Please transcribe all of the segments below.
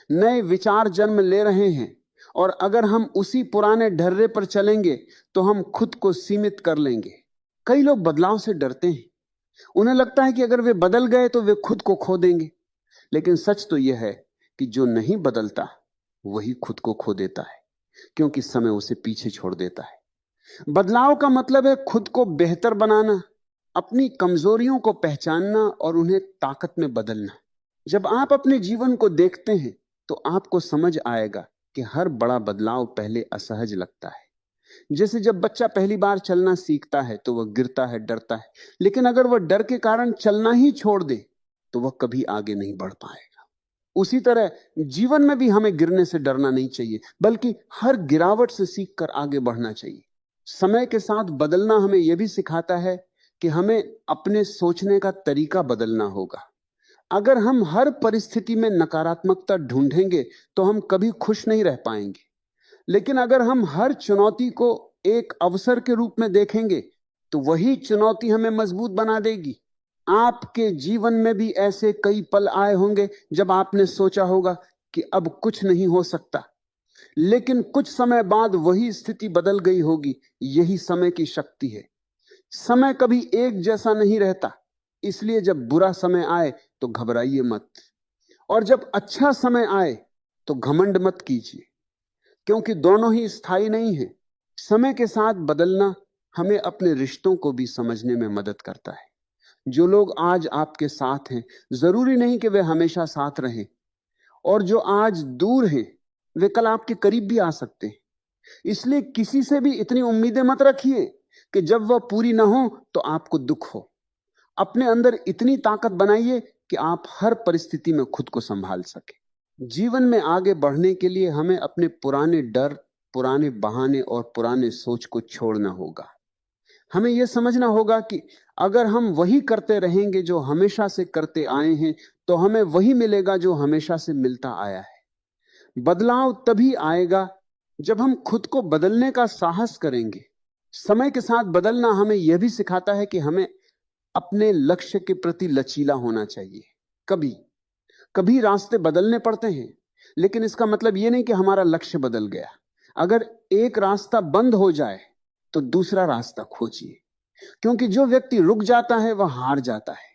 नए विचार जन्म ले रहे हैं, और अगर हम उसी पुराने ढर्रे पर चलेंगे तो हम खुद को सीमित कर लेंगे। कई लोग बदलाव से डरते हैं। उन्हें लगता है कि अगर वे बदल गए तो वे खुद को खो देंगे। लेकिन सच तो यह है कि जो नहीं बदलता वही खुद को खो देता है, क्योंकि समय उसे पीछे छोड़ देता है। बदलाव का मतलब है खुद को बेहतर बनाना, अपनी कमजोरियों को पहचानना और उन्हें ताकत में बदलना। जब आप अपने जीवन को देखते हैं तो आपको समझ आएगा कि हर बड़ा बदलाव पहले असहज लगता है। जैसे जब बच्चा पहली बार चलना सीखता है तो वह गिरता है, डरता है, लेकिन अगर वह डर के कारण चलना ही छोड़ दे तो वह कभी आगे नहीं बढ़ पाएगा। उसी तरह जीवन में भी हमें गिरने से डरना नहीं चाहिए, बल्कि हर गिरावट से सीखकर आगे बढ़ना चाहिए। समय के साथ बदलना हमें यह भी सिखाता है कि हमें अपने सोचने का तरीका बदलना होगा। अगर हम हर परिस्थिति में नकारात्मकता ढूंढेंगे तो हम कभी खुश नहीं रह पाएंगे। लेकिन अगर हम हर चुनौती को एक अवसर के रूप में देखेंगे तो वही चुनौती हमें मजबूत बना देगी। आपके जीवन में भी ऐसे कई पल आए होंगे जब आपने सोचा होगा कि अब कुछ नहीं हो सकता, लेकिन कुछ समय बाद वही स्थिति बदल गई होगी। यही समय की शक्ति है। समय कभी एक जैसा नहीं रहता, इसलिए जब बुरा समय आए तो घबराइए मत, और जब अच्छा समय आए तो घमंड मत कीजिए, क्योंकि दोनों ही स्थायी नहीं है। समय के साथ बदलना हमें अपने रिश्तों को भी समझने में मदद करता है। जो लोग आज आपके साथ हैं, जरूरी नहीं कि वे हमेशा साथ रहें, और जो आज दूर हैं वे कल आपके करीब भी आ सकते हैं। इसलिए किसी से भी इतनी उम्मीदें मत रखिए कि जब वह पूरी ना हो तो आपको दुख हो। अपने अंदर इतनी ताकत बनाइए कि आप हर परिस्थिति में खुद को संभाल सके। जीवन में आगे बढ़ने के लिए हमें अपने पुराने डर, पुराने बहाने और पुराने सोच को छोड़ना होगा। हमें यह समझना होगा कि अगर हम वही करते रहेंगे जो हमेशा से करते आए हैं तो हमें वही मिलेगा जो हमेशा से मिलता आया है। बदलाव तभी आएगा जब हम खुद को बदलने का साहस करेंगे। समय के साथ बदलना हमें यह भी सिखाता है कि हमें अपने लक्ष्य के प्रति लचीला होना चाहिए। कभी कभी रास्ते बदलने पड़ते हैं, लेकिन इसका मतलब यह नहीं कि हमारा लक्ष्य बदल गया। अगर एक रास्ता बंद हो जाए तो दूसरा रास्ता खोजिए, क्योंकि जो व्यक्ति रुक जाता है वह हार जाता है,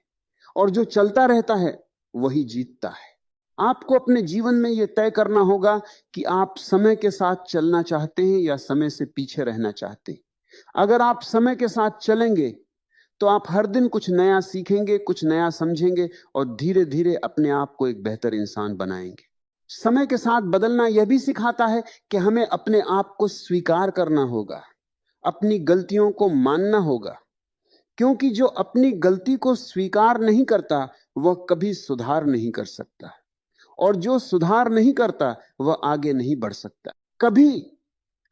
और जो चलता रहता है वही जीतता है। आपको अपने जीवन में यह तय करना होगा कि आप समय के साथ चलना चाहते हैं या समय से पीछे रहना चाहते हैं। अगर आप समय के साथ चलेंगे तो आप हर दिन कुछ नया सीखेंगे, कुछ नया समझेंगे, और धीरे धीरे अपने आप को एक बेहतर इंसान बनाएंगे। समय के साथ बदलना यह भी सिखाता है कि हमें अपने आप को स्वीकार करना होगा, अपनी गलतियों को मानना होगा, क्योंकि जो अपनी गलती को स्वीकार नहीं करता वह कभी सुधार नहीं कर सकता, और जो सुधार नहीं करता वह आगे नहीं बढ़ सकता। कभी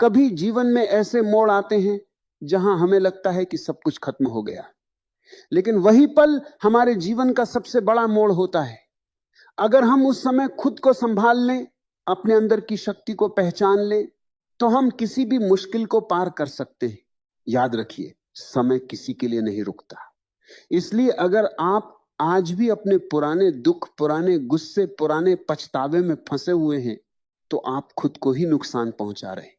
कभी जीवन में ऐसे मोड़ आते हैं जहां हमें लगता है कि सब कुछ खत्म हो गया, लेकिन वही पल हमारे जीवन का सबसे बड़ा मोड़ होता है। अगर हम उस समय खुद को संभाल लें, अपने अंदर की शक्ति को पहचान लें, तो हम किसी भी मुश्किल को पार कर सकते हैं। याद रखिए, समय किसी के लिए नहीं रुकता। इसलिए अगर आप आज भी अपने पुराने दुख, पुराने गुस्से, पुराने पछतावे में फंसे हुए हैं तो आप खुद को ही नुकसान पहुंचा रहे हैं।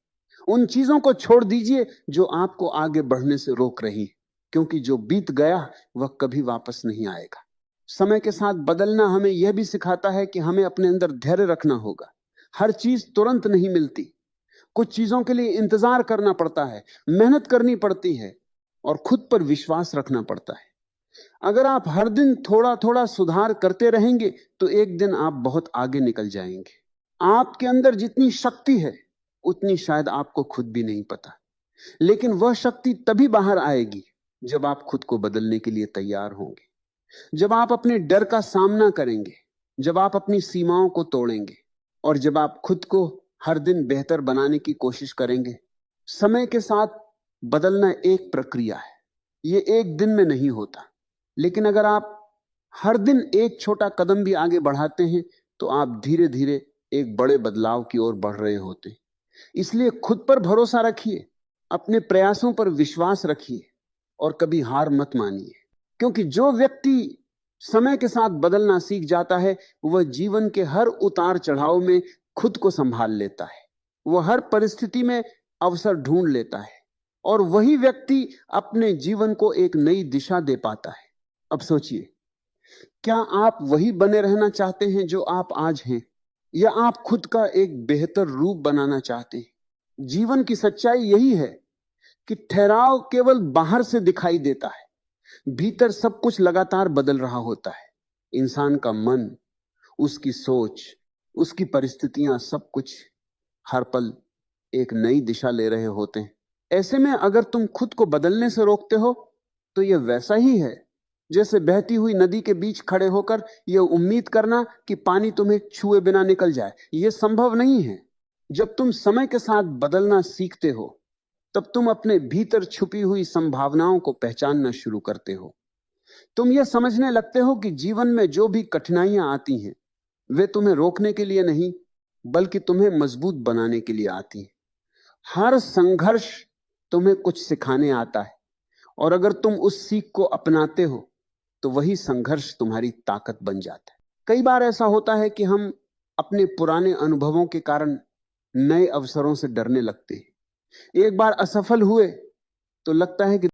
उन चीजों को छोड़ दीजिए जो आपको आगे बढ़ने से रोक रही, क्योंकि जो बीत गया वह कभी वापस नहीं आएगा। समय के साथ बदलना हमें यह भी सिखाता है कि हमें अपने अंदर धैर्य रखना होगा। हर चीज तुरंत नहीं मिलती, कुछ चीजों के लिए इंतजार करना पड़ता है, मेहनत करनी पड़ती है, और खुद पर विश्वास रखना पड़ता है। अगर आप हर दिन थोड़ा थोड़ा सुधार करते रहेंगे तो एक दिन आप बहुत आगे निकल जाएंगे। आपके अंदर जितनी शक्ति है उतनी शायद आपको खुद भी नहीं पता, लेकिन वह शक्ति तभी बाहर आएगी जब आप खुद को बदलने के लिए तैयार होंगे, जब आप अपने डर का सामना करेंगे, जब आप अपनी सीमाओं को तोड़ेंगे, और जब आप खुद को हर दिन बेहतर बनाने की कोशिश करेंगे। समय के साथ बदलना एक प्रक्रिया है, यह एक दिन में नहीं होता, लेकिन अगर आप हर दिन एक छोटा कदम भी आगे बढ़ाते हैं तो आप धीरे धीरे एक बड़े बदलाव की ओर बढ़ रहे होते हैं। इसलिए खुद पर भरोसा रखिए, अपने प्रयासों पर विश्वास रखिए, और कभी हार मत मानिए, क्योंकि जो व्यक्ति समय के साथ बदलना सीख जाता है, वह जीवन के हर उतार चढ़ाव में खुद को संभाल लेता है, वह हर परिस्थिति में अवसर ढूंढ लेता है और वही व्यक्ति अपने जीवन को एक नई दिशा दे पाता है। अब सोचिए, क्या आप वही बने रहना चाहते हैं जो आप आज हैं, या आप खुद का एक बेहतर रूप बनाना चाहते हैं? जीवन की सच्चाई यही है कि ठहराव केवल बाहर से दिखाई देता है, भीतर सब कुछ लगातार बदल रहा होता है। इंसान का मन, उसकी सोच, उसकी परिस्थितियां, सब कुछ हर पल एक नई दिशा ले रहे होते हैं। ऐसे में अगर तुम खुद को बदलने से रोकते हो तो यह वैसा ही है जैसे बहती हुई नदी के बीच खड़े होकर यह उम्मीद करना कि पानी तुम्हें छुए बिना निकल जाए। यह संभव नहीं है। जब तुम समय के साथ बदलना सीखते हो तब तुम अपने भीतर छुपी हुई संभावनाओं को पहचानना शुरू करते हो। तुम यह समझने लगते हो कि जीवन में जो भी कठिनाइयां आती हैं वे तुम्हें रोकने के लिए नहीं बल्कि तुम्हें मजबूत बनाने के लिए आती हैं। हर संघर्ष तुम्हें कुछ सिखाने आता है और अगर तुम उस सीख को अपनाते हो तो वही संघर्ष तुम्हारी ताकत बन जाता है। कई बार ऐसा होता है कि हम अपने पुराने अनुभवों के कारण नए अवसरों से डरने लगते हैं। एक बार असफल हुए तो लगता है कि